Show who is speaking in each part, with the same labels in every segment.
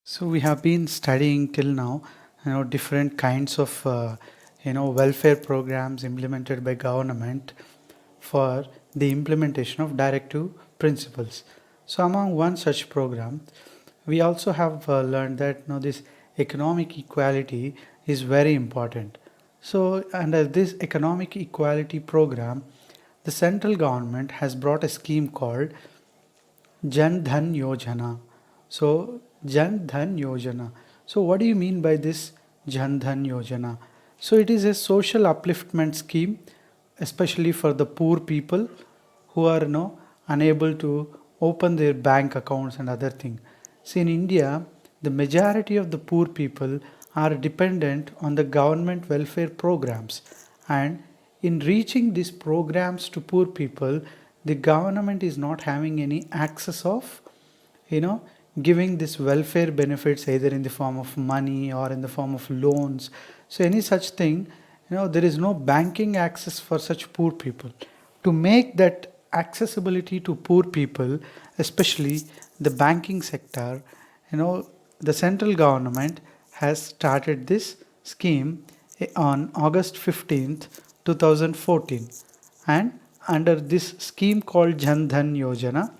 Speaker 1: So we have been studying till now, different kinds of, welfare programs implemented by government for the implementation of directive principles. So among one such program, we also have learned that this economic equality is very important. So under this economic equality program, the central government has brought a scheme called Jan Dhan Yojana. So, Jan Dhan Yojana. So, what do you mean by this Jan Dhan Yojana? So, it is a social upliftment scheme, especially for the poor people who are unable to open their bank accounts and other things. See, in India, the majority of the poor people are dependent on the government welfare programs, and in reaching these programs to poor people, the government is not having any access of you know giving this welfare benefits either in the form of money or in the form of loans. So any such thing, there is no banking access for such poor people. To make that accessibility to poor people, especially the banking sector, the central government has started this scheme on August 15th 2014. And under this scheme called Jan Dhan Yojana,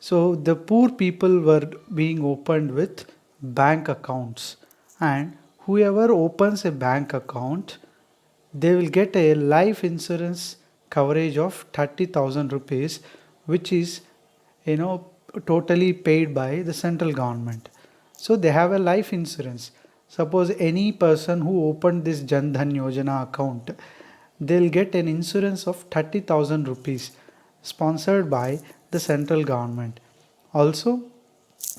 Speaker 1: so the poor people were being opened with bank accounts, and whoever opens a bank account, they will get a life insurance coverage of 30,000 rupees, which is you know totally paid by the central government. So they have a life insurance. Suppose any person who opened this Jan Dhan Yojana account, they'll get an insurance of 30,000 rupees sponsored by the central government. Also,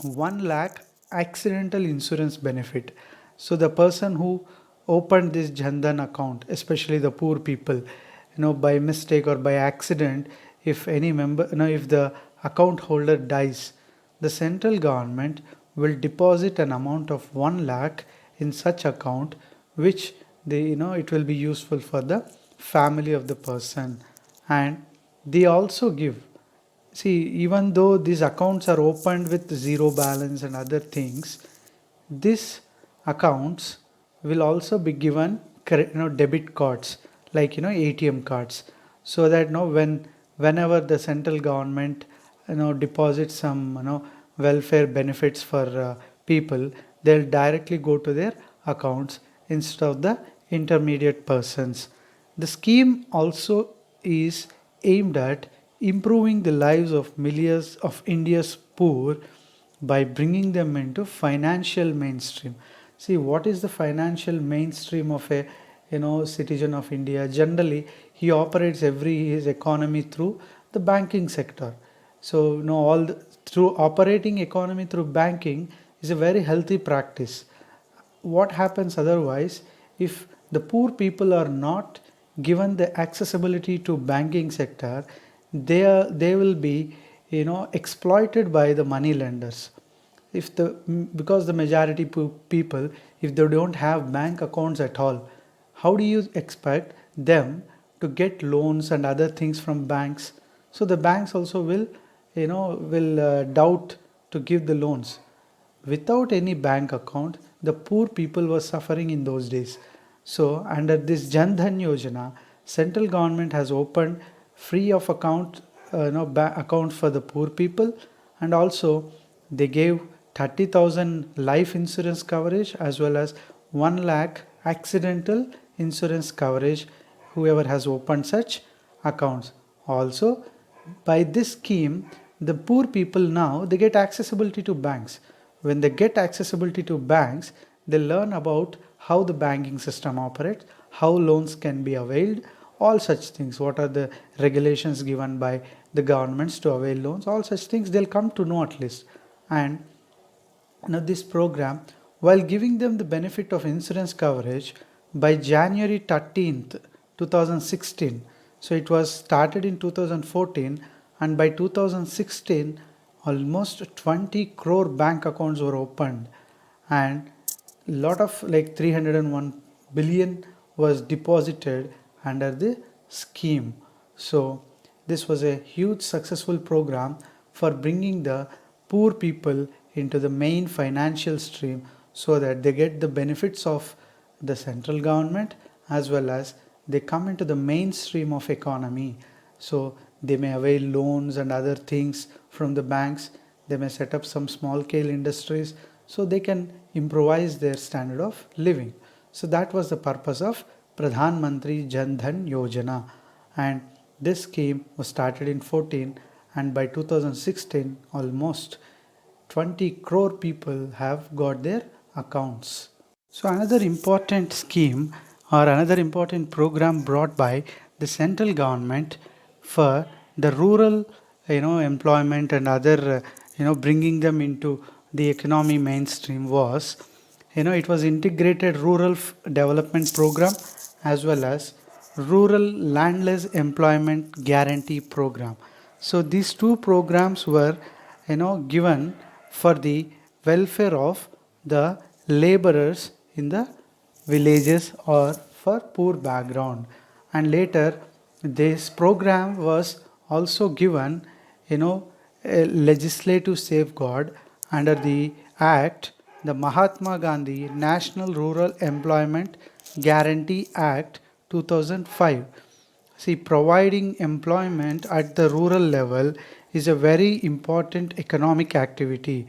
Speaker 1: 1 lakh accidental insurance benefit. So the person who opened this Jandan account, especially the poor people, by mistake or by accident, if any member, if the account holder dies, the central government will deposit an amount of 1 lakh in such account, which it will be useful for the family of the person. And they also give, see, even though these accounts are opened with zero balance and other things, these accounts will also be given debit cards, like ATM cards, so that whenever the central government deposits some welfare benefits for people, they'll directly go to their accounts instead of the intermediate persons. The scheme also is aimed at improving the lives of millions of India's poor by bringing them into financial mainstream. See, what is the financial mainstream of a citizen of India? Generally, he operates his economy through the banking sector. So through operating economy through banking is a very healthy practice. What happens otherwise, if the poor people are not given the accessibility to banking sector, they will be exploited by the money lenders. If the Because the majority people, if they don't have bank accounts at all, how do you expect them to get loans and other things from banks? So the banks also will doubt to give the loans. Without any bank account, the poor people were suffering in those days. So under this Jan Dhan Yojana, central government has opened free of account accounts for the poor people, and also they gave 30,000 life insurance coverage as well as 1 lakh accidental insurance coverage whoever has opened such accounts. Also, by this scheme, the poor people now they get accessibility to banks. When they get accessibility to banks, they learn about how the banking system operates, how loans can be availed, all such things. What are the regulations given by the governments to avail loans? All such things they'll come to know at least. And now this program, while giving them the benefit of insurance coverage by January 13th, 2016, so it was started in 2014, and by 2016, almost 20 crore bank accounts were opened, and lot of like 301 billion was deposited under the scheme. So this was a huge successful program for bringing the poor people into the main financial stream so that they get the benefits of the central government as well as they come into the mainstream of economy. So they may avail loans and other things from the banks. They may set up some small scale industries so they can improvise their standard of living. So that was the purpose of Pradhan Mantri Jan Dhan Yojana, and this scheme was started in 14, and by 2016 almost 20 crore people have got their accounts. So another important scheme or another important program brought by the central government for the rural employment and other bringing them into the economy mainstream was it was integrated rural development program as well as rural landless employment guarantee program. So these two programs were given for the welfare of the laborers in the villages or for poor background. And later this program was also given a legislative safeguard under the act, the Mahatma Gandhi National Rural Employment Guarantee Act 2005. See, providing employment at the rural level is a very important economic activity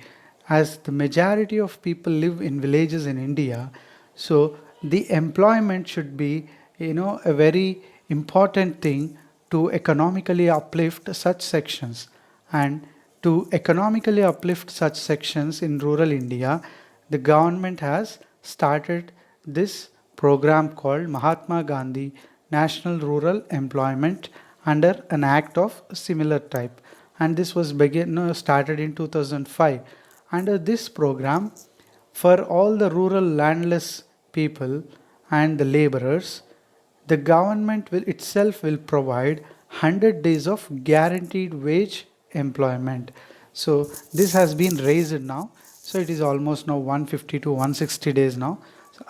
Speaker 1: as the majority of people live in villages in India. So the employment should be a very important thing to economically uplift such sections. And to economically uplift such sections in rural India, the government has started this program called Mahatma Gandhi National Rural Employment under an act of similar type, and this was started in 2005. Under this program, for all the rural landless people and the laborers, the government will itself will provide 100 days of guaranteed wage employment. So this has been raised now, so it is almost now 150 to 160 days now,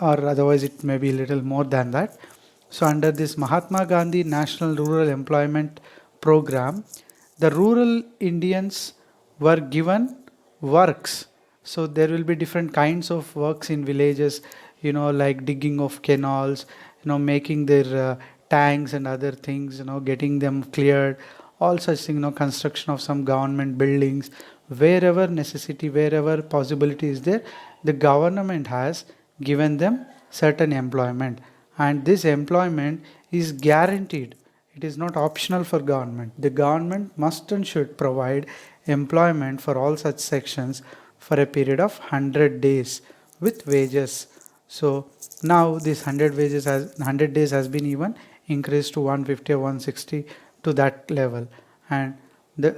Speaker 1: or otherwise it may be a little more than that. So under this Mahatma Gandhi National Rural Employment Program, the rural Indians were given works. So there will be different kinds of works in villages, like digging of canals, making their tanks and other things, getting them cleared, all such things, construction of some government buildings, wherever necessity, wherever possibility is there, the government has given them certain employment, and this employment is guaranteed. It is not optional for government. The government must and should provide employment for all such sections for a period of 100 days with wages. So now this 100 days has been even increased to 150 or 160 to that level, and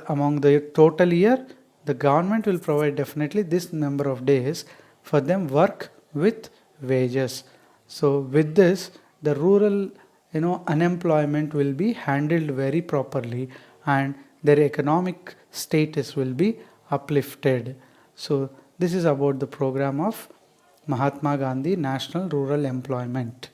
Speaker 1: among the total year the government will provide definitely this number of days for them work with wages. So with this, the rural unemployment will be handled very properly and their economic status will be uplifted. So this is about the program of Mahatma Gandhi National Rural Employment.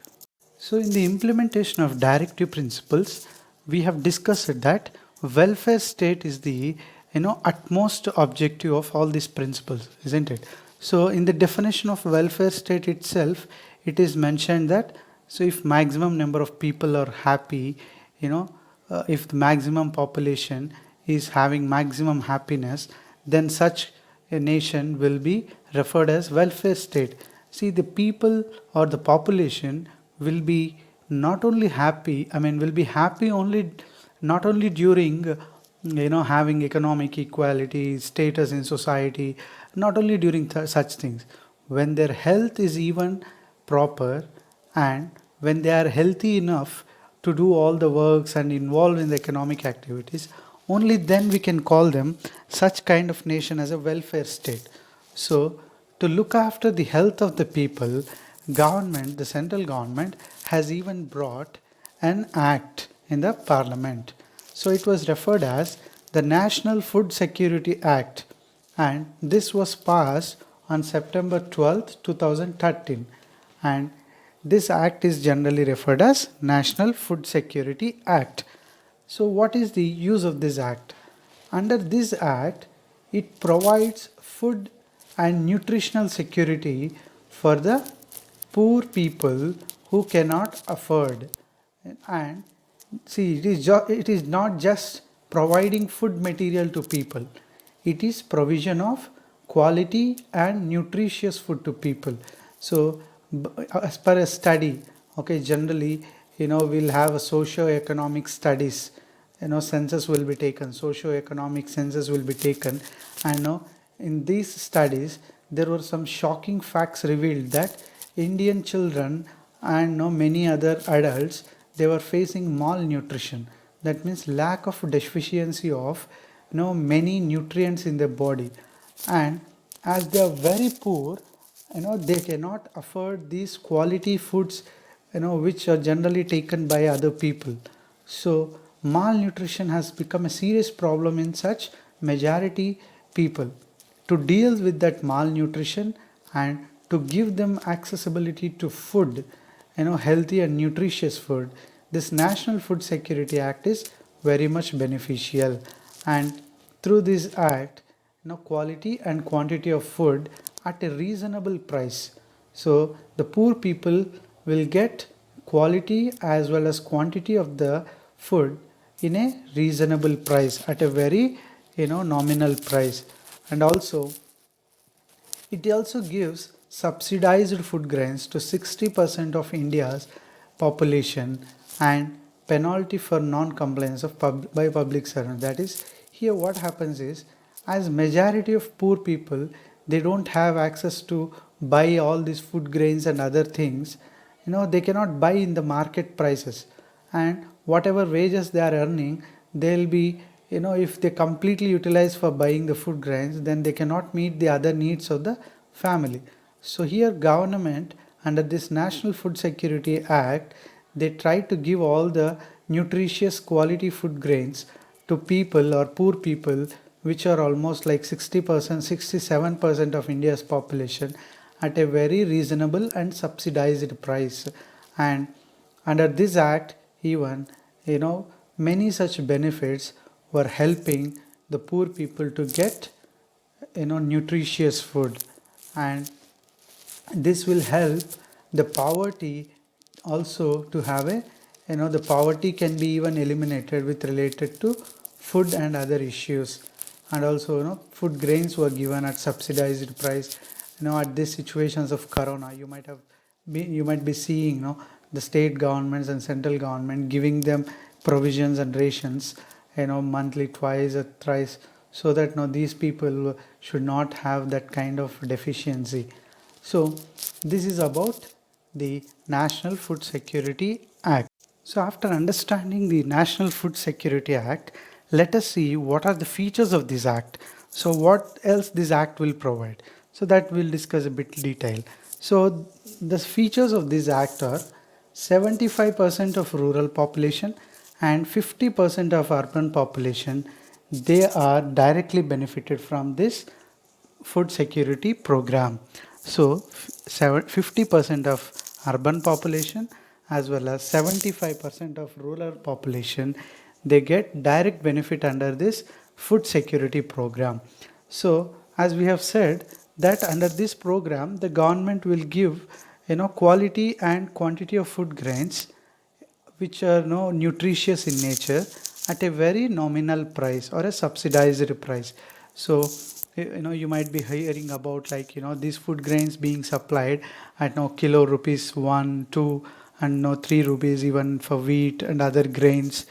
Speaker 1: So in the implementation of directive principles, we have discussed that welfare state is the utmost objective of all these principles, isn't it? So in the definition of welfare state itself, it is mentioned that so if maximum number of people are happy, if the maximum population is having maximum happiness, then such a nation will be referred as welfare state. See, the people or the population will be not only happy, will be happy only not only during having economic equality, status in society, not only during such things. When their health is even proper and when they are healthy enough to do all the works and involved in the economic activities, only then we can call them such kind of nation as a welfare state. So to look after the health of the people, government, the central government has even brought an act in the parliament. So it was referred as the National Food Security Act, and this was passed on September 12th, 2013, and this act is generally referred as National Food Security Act. So what is the use of this act? Under this act, it provides food and nutritional security for the poor people who cannot afford. And see, it is not just providing food material to people, it is provision of quality and nutritious food to people. So as per a study, okay, generally, we'll have a socio-economic studies, census will be taken, socio-economic census will be taken, and in these studies there were some shocking facts revealed that Indian children and many other adults, they were facing malnutrition. That means lack of deficiency of many nutrients in their body, and as they are very poor, they cannot afford these quality foods, which are generally taken by other people. So malnutrition has become a serious problem in such majority people. To deal with that malnutrition and to give them accessibility to food, healthy and nutritious food, this National Food Security Act is very much beneficial. And through this act, quality and quantity of food at a reasonable price. So the poor people will get quality as well as quantity of the food in a reasonable price at a very nominal price. And also it also gives subsidized food grains to 60% of India's population and penalty for non-compliance of by public servants. That is, here what happens is, as majority of poor people, they don't have access to buy all these food grains and other things. They cannot buy in the market prices, and whatever wages they are earning, they'll be, if they completely utilize for buying the food grains, then they cannot meet the other needs of the family. So here government, under this National Food Security Act, they try to give all the nutritious quality food grains to people or poor people, which are almost like 60%, 67% of India's population, at a very reasonable and subsidized price. And under this act, even many such benefits were helping the poor people to get nutritious food, and this will help the poverty also to have a, the poverty can be even eliminated with related to food and other issues. And also food grains were given at subsidized price. At these situations of corona, you might be seeing the state governments and central government giving them provisions and rations monthly, twice or thrice, so that these people should not have that kind of deficiency. So this is about the National Food Security Act. So after understanding the National Food Security Act, let us see what are the features of this act. So what else this act will provide, so that we'll discuss a bit detail. So the features of this act are 75% of rural population and 50% of urban population, they are directly benefited from this food security program. So 50% of urban population as well as 75% of rural population, they get direct benefit under this food security program. So as we have said that under this program, the government will give quality and quantity of food grains which are nutritious in nature at a very nominal price or a subsidized price. So you might be hearing about, like, these food grains being supplied at kilo rupees 1 2 and 3 rupees even for wheat and other grains.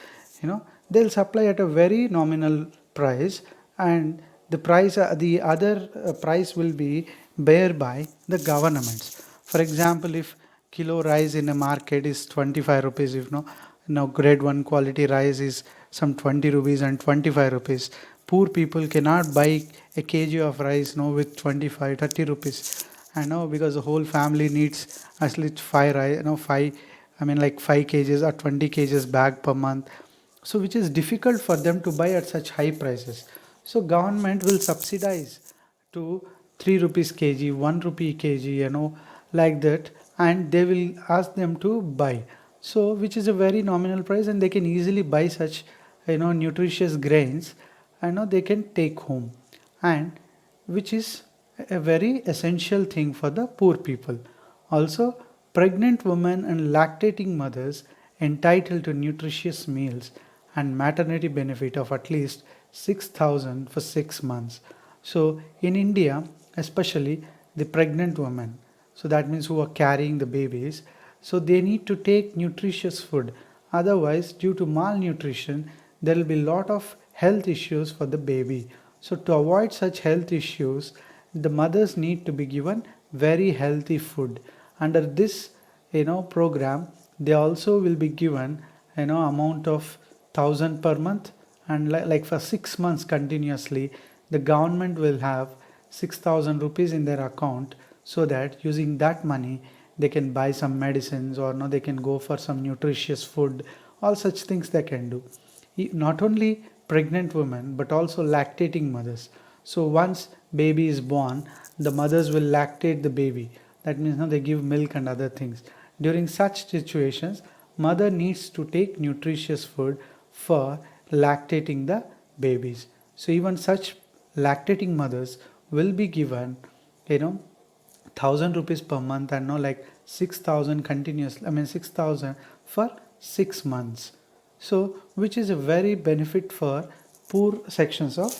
Speaker 1: They'll supply at a very nominal price, and the price, the other price will be bear by the governments. For example, if kilo rice in a market is 25 rupees, if grade 1 quality rice is some 20 rupees and 25 rupees, poor people cannot buy a kg of rice with 25 30 rupees. I know, because the whole family needs at least 5 rice, 5, I mean like 5 kgs or 20 kgs bag per month. So which is difficult for them to buy at such high prices. So government will subsidize to 3 rupees kg, 1 rupee kg, like that, and they will ask them to buy. So which is a very nominal price, and they can easily buy such nutritious grains, they can take home, and which is a very essential thing for the poor people. Also, pregnant women and lactating mothers entitled to nutritious meals and maternity benefit of at least 6,000 for 6 months. So in India, especially the pregnant women, so that means who are carrying the babies, so they need to take nutritious food. Otherwise, due to malnutrition, there will be a lot of health issues for the baby. So to avoid such health issues, the mothers need to be given very healthy food. Under this, program, they also will be given, amount of 1,000 per month, and like for 6 months continuously, the government will have 6,000 rupees in their account, so that using that money they can buy some medicines, or no, they can go for some nutritious food. All such things they can do. Not only pregnant women but also lactating mothers. So once baby is born, the mothers will lactate the baby. That means now they give milk and other things. During such situations, mother needs to take nutritious food for lactating the babies. So even such lactating mothers will be given, 1,000 rupees per month, and no, like 6,000 continuously, I mean 6,000 for 6 months. So which is a very benefit for poor sections of,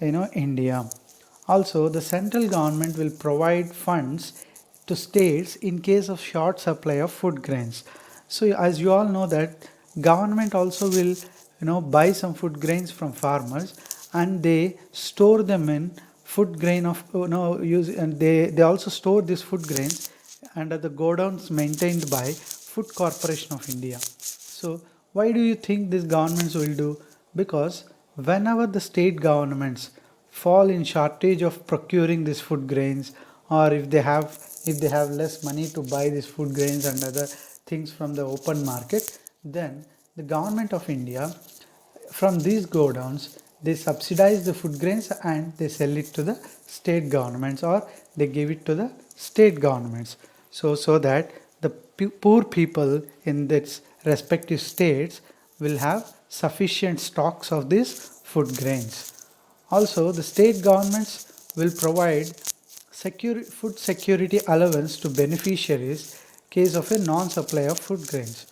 Speaker 1: India. Also, the central government will provide funds to states in case of short supply of food grains. So as you all know that government also will, buy some food grains from farmers, and they store them in food grain of, use, and they also store these food grains under the godowns maintained by Food Corporation of India. So why do you think these governments will do? Because whenever the state governments fall in shortage of procuring these food grains, or if they have less money to buy these food grains and other things from the open market, then the government of India, from these godowns, they subsidize the food grains and they sell it to the state governments, or they give it to the state governments. So that the poor people in its respective states will have sufficient stocks of these food grains. Also, the state governments will provide food security allowance to beneficiaries case of a non-supply of food grains.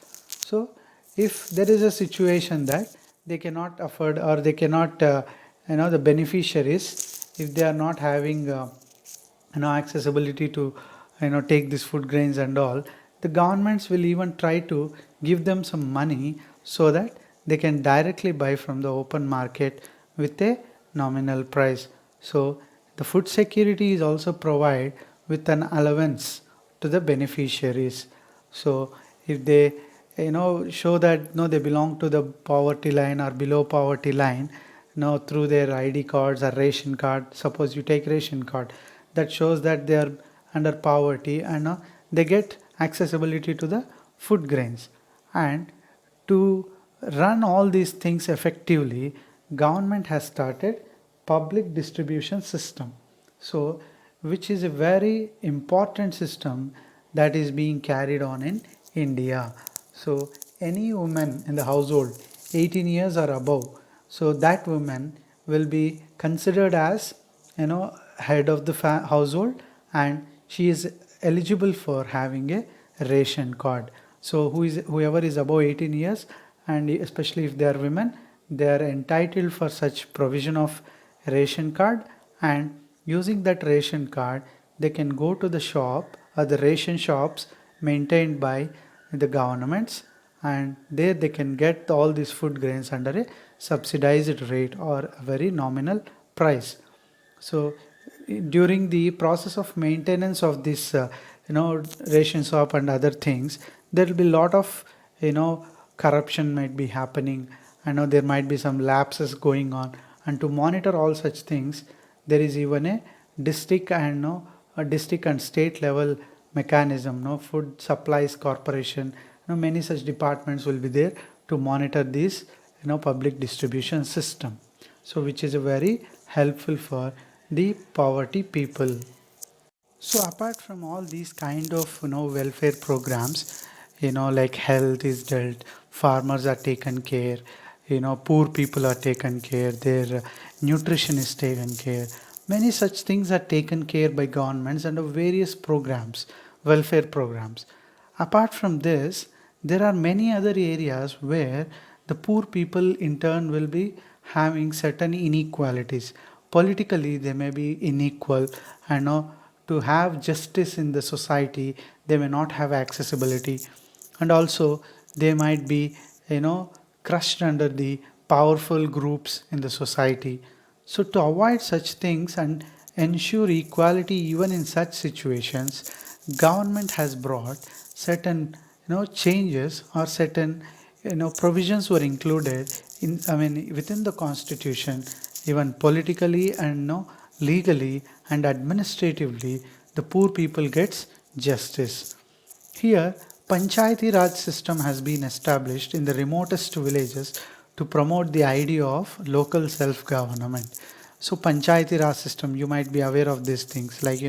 Speaker 1: So, if there is a situation that they cannot afford, or they cannot, the beneficiaries, if they are not having, accessibility to, take these food grains and all, the governments will even try to give them some money so that they can directly buy from the open market with a nominal price. So the food security is also provided with an allowance to the beneficiaries. So if they, show that no, they belong to the poverty line or below poverty line, through their ID cards or ration card, suppose you take ration card, that shows that they are under poverty, and they get accessibility to the food grains. And to run all these things effectively, government has started public distribution system. So which is a very important system that is being carried on in India. So any woman in the household 18 years or above, so that woman will be considered as, head of the household, and she is eligible for having a ration card. So whoever is above 18 years, and especially if they are women, they are entitled for such provision of ration card. And using that ration card, they can go to the shop or the ration shops maintained by the governments, and there they can get all these food grains under a subsidized rate or a very nominal price. So during the process of maintenance of this, ration shop and other things, there will be a lot of, corruption might be happening. I know there might be some lapses going on, and to monitor all such things, there is even a district and a district and state level mechanism, food supplies corporation, many such departments will be there to monitor this, public distribution system. So which is a very helpful for the poverty people. So apart from all these kind of, welfare programs, like health is dealt, farmers are taken care, poor people are taken care, their nutrition is taken care. Many such things are taken care by governments under various programs, welfare programs. Apart from this, there are many other areas where the poor people in turn will be having certain inequalities. Politically, they may be unequal, and to have justice in the society, they may not have accessibility, and also they might be, you know, crushed under the powerful groups in the society. So, to avoid such things and ensure equality even in such situations, government has brought certain changes, or certain provisions were included in, I mean, within the constitution. Even politically and legally and administratively, the poor people gets justice. Here, Panchayati Raj system has been established in the remotest villages to promote the idea of local self-government. So Panchayati Raj system, you might be aware of these things, like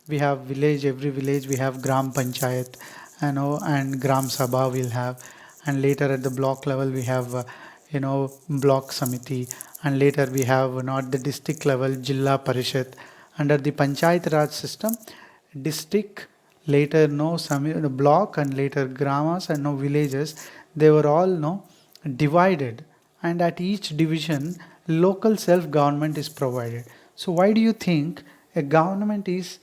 Speaker 1: we have village, every village we have Gram Panchayat, and Gram Sabha will have, and later at the block level we have block Samiti, and later we have at the district level Jilla Parishad. Under the Panchayat Raj system, district, later some block, and later gramas and villages, they were all divided, and at each division local self government is provided. So why do you think a government is,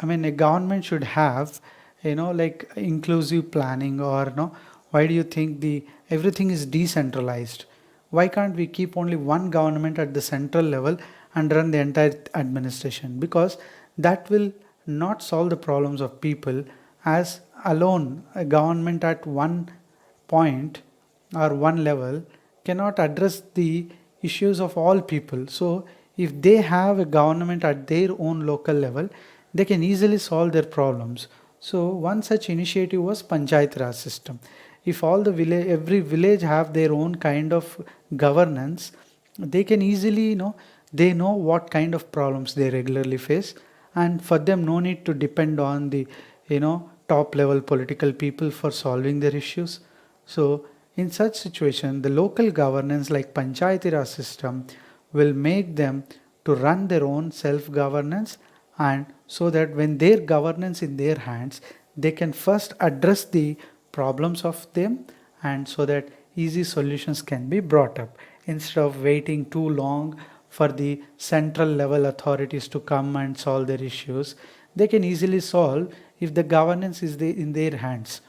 Speaker 1: I mean, a government should have like inclusive planning, or no, why do you think the everything is decentralized? Why can't we keep only one government at the central level and run the entire administration? Because that will not solve the problems of people, as alone a government at one point or one level cannot address the issues of all people. So if they have a government at their own local level, they can easily solve their problems. So one such initiative was Panchayat Raj system. If all the village, every village have their own kind of governance, they can easily they know what kind of problems they regularly face, and for them no need to depend on the top level political people for solving their issues. So in such situation, the local governance like Panchayati Raj system will make them to run their own self governance, and so that when their governance in their hands, they can first address the problems of them, and so that easy solutions can be brought up instead of waiting too long for the central level authorities to come and solve their issues. They can easily solve if the governance is in their hands.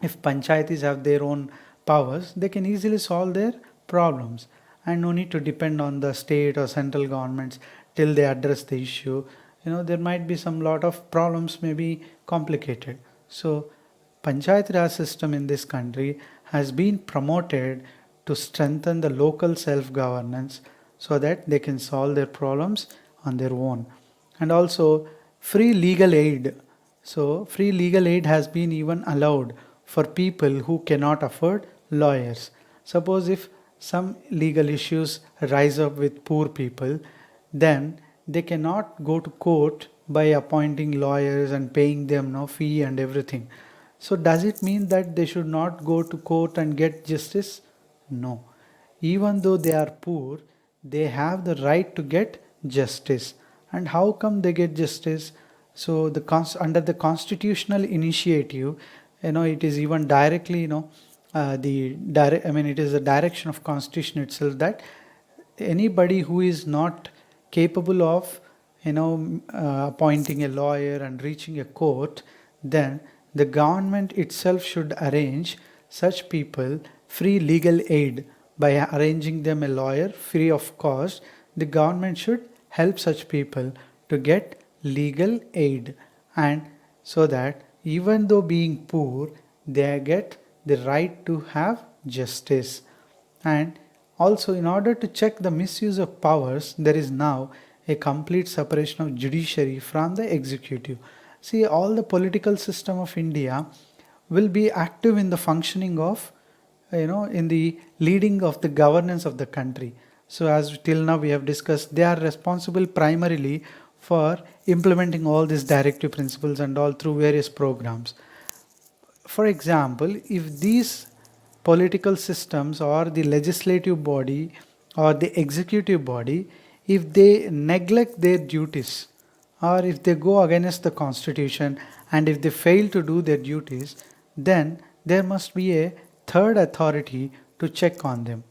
Speaker 1: If panchayatis have their own powers, they can easily solve their problems, and no need to depend on the state or central governments till they address the issue. There might be some lot of problems may be complicated. So Panchayat Raj system in this country has been promoted to strengthen the local self-governance, so that they can solve their problems on their own. And also free legal aid. So free legal aid has been even allowed for people who cannot afford lawyers. Suppose if some legal issues rise up with poor people, then they cannot go to court by appointing lawyers and paying them no fee and everything. So does it mean that they should not go to court and get justice? No. Even though they are poor, they have the right to get justice. And how come they get justice? So under the constitutional initiative, it is even directly, it is the direction of constitution itself that anybody who is not capable of, appointing a lawyer and reaching a court, then the government itself should arrange such people free legal aid by arranging them a lawyer free of cost. The government should help such people to get legal aid, and so that even though being poor, they get the right to have justice. And also, in order to check the misuse of powers, there is now a complete separation of judiciary from the executive. See, all the political system of India will be active in the functioning of, in the leading of the governance of the country. So as till now we have discussed, they are responsible primarily for implementing all these directive principles and all through various programs. For example, if these political systems or the legislative body or the executive body, if they neglect their duties or if they go against the constitution and if they fail to do their duties, then there must be a third authority to check on them.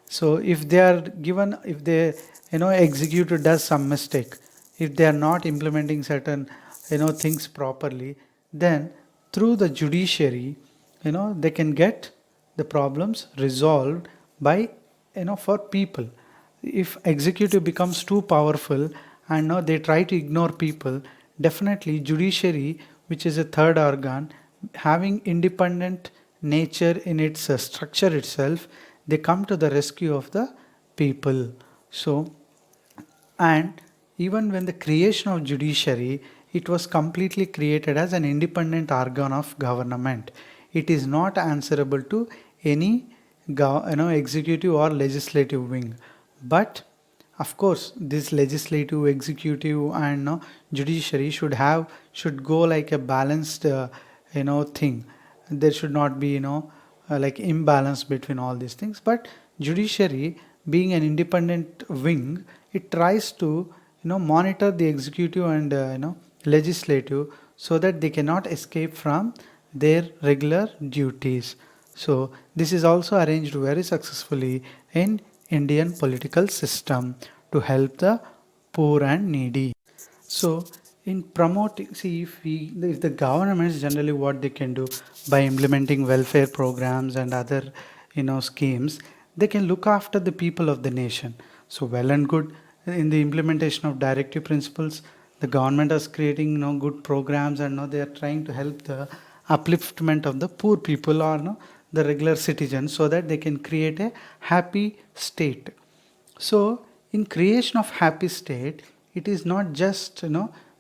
Speaker 1: So if they are given, if the executive does some mistake, if they are not implementing certain things properly, then through the judiciary, they can get the problems resolved by for people. If executive becomes too powerful and now they try to ignore people, definitely judiciary, which is a third organ having independent nature in its structure itself, they come to the rescue of the people. So, and even when the creation of judiciary, it was completely created as an independent organ of government. It is not answerable to any executive or legislative wing. But of course, this legislative, executive, and judiciary should go like a balanced thing. There should not be like imbalance between all these things. But judiciary, being an independent wing, it tries to monitor the executive and legislative so that they cannot escape from their regular duties. So this is also arranged very successfully in Indian political system to help the poor and needy. So in promoting, see, if the governments generally what they can do by implementing welfare programs and other schemes, they can look after the people of the nation. So well and good, in the implementation of directive principles, the government is creating good programs, and they are trying to help the upliftment of the poor people or the regular citizens, so that they can create a happy state. So in creation of happy state, it is not just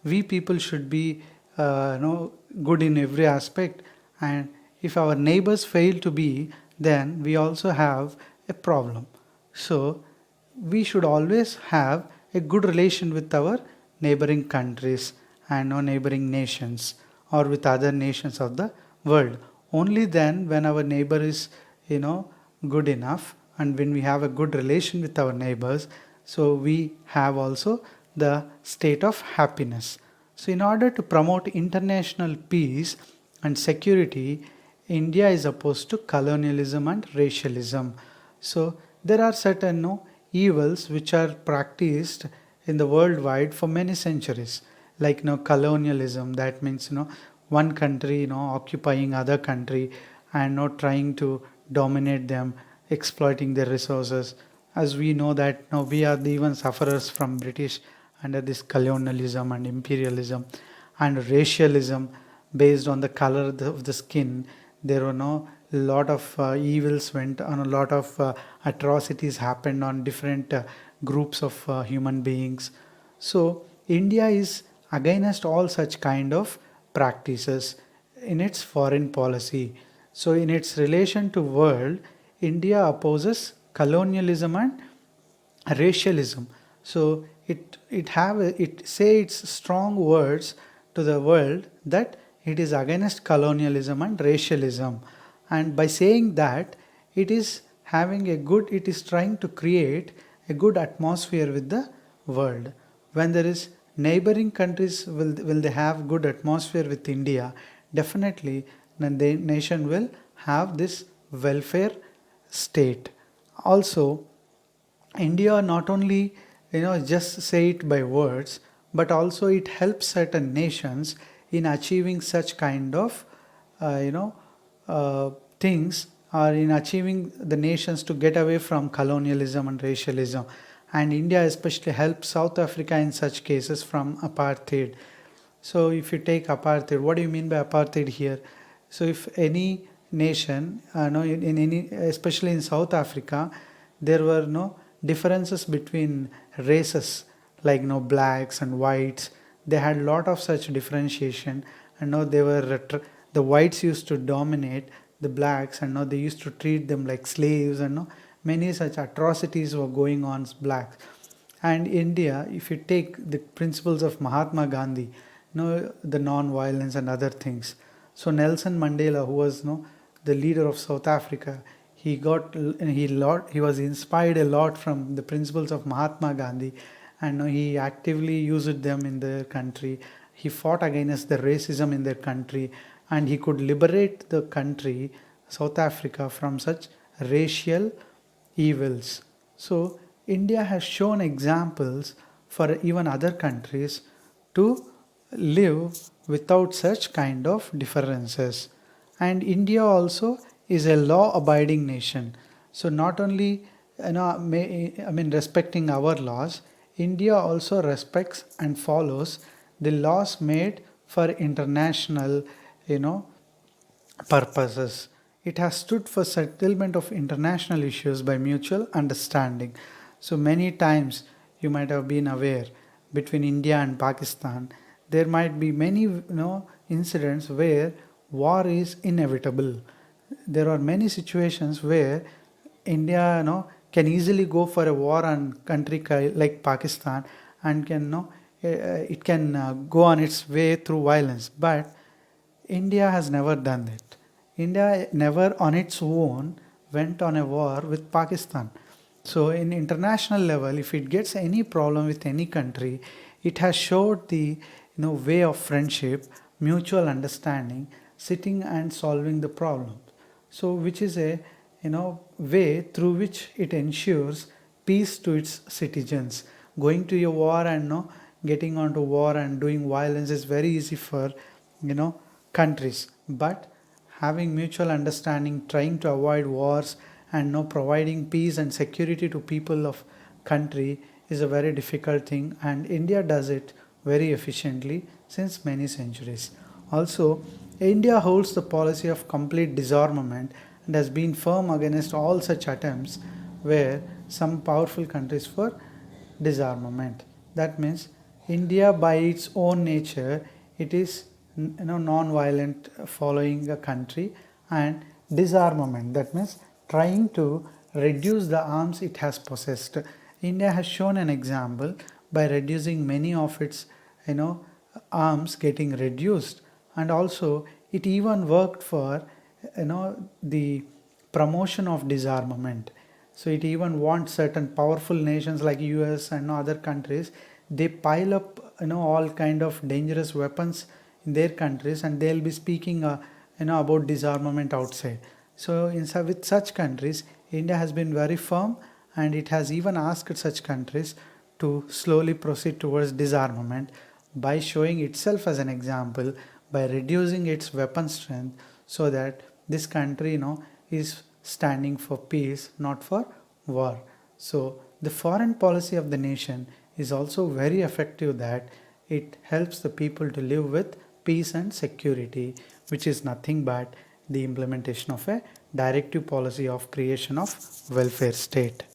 Speaker 1: we people should be good in every aspect, and if our neighbors fail to be, then we also have a problem. So we should always have a good relation with our neighboring countries and neighboring nations, or with other nations of the world. Only then, when our neighbor is good enough, and when we have a good relation with our neighbors, so we have also the state of happiness. So in order to promote international peace and security, India is opposed to colonialism and racialism. So there are certain evils which are practiced in the worldwide for many centuries, like colonialism. That means one country occupying other country and trying to dominate them, exploiting their resources. As we know that we are the even sufferers from British under this colonialism and imperialism and racialism based on the color of the skin. There were lot of evils went on, a lot of atrocities happened on different groups of human beings. So India is against all such kind of practices in its foreign policy. So in its relation to world, India opposes colonialism and racialism. So it say its strong words to the world that it is against colonialism and racialism, and by saying that, it is it is trying to create a good atmosphere with the world. When there is neighboring countries, will they have good atmosphere with India? Definitely, then the nation will have this welfare state. Also, India not only just say it by words, but also it helps certain nations in achieving such kind of things, or in achieving the nations to get away from colonialism and racialism. And India especially helps South Africa in such cases from apartheid. So if you take apartheid, what do you mean by apartheid here? So if any nation, no, in any, especially in South Africa, there were no differences between races, like blacks and whites. They had lot of such differentiation, and they were the whites used to dominate the blacks, and they used to treat them like slaves, and many such atrocities were going on blacks. And India, if you take the principles of Mahatma Gandhi, the non-violence and other things. So Nelson Mandela, who was the leader of South Africa, he was inspired a lot from the principles of Mahatma Gandhi, and he actively used them in their country. He fought against the racism in their country, and he could liberate the country, South Africa, from such racial evils. So, India has shown examples for even other countries to live without such kind of differences. And India also is a law abiding nation. So not only respecting our laws, India also respects and follows the laws made for international you know purposes. It has stood for settlement of international issues by mutual understanding. So many times you might have been aware, between India and Pakistan, there might be many incidents where war is inevitable. There are many situations where India can easily go for a war on country like Pakistan, and can it can go on its way through violence. But India has never done that. India never on its own went on a war with Pakistan. So in international level, if it gets any problem with any country, it has showed the way of friendship, mutual understanding, sitting and solving the problem. So which is a way through which it ensures peace to its citizens. Going to a war and getting onto war and doing violence is very easy for countries, but having mutual understanding, trying to avoid wars, and providing peace and security to people of country is a very difficult thing, and India does it very efficiently since many centuries. Also, India holds the policy of complete disarmament and has been firm against all such attempts where some powerful countries for disarmament. That means India by its own nature, it is non-violent following a country, and disarmament, that means trying to reduce the arms it has possessed. India has shown an example by reducing many of its arms getting reduced, and also it even worked for the promotion of disarmament. So it even wants certain powerful nations like US and other countries, they pile up all kind of dangerous weapons in their countries, and they'll be speaking about disarmament outside. So with such countries, India has been very firm, and it has even asked such countries to slowly proceed towards disarmament by showing itself as an example, by reducing its weapon strength, so that this country is standing for peace, not for war. So the foreign policy of the nation is also very effective, that it helps the people to live with peace and security, which is nothing but the implementation of a directive policy of creation of welfare state.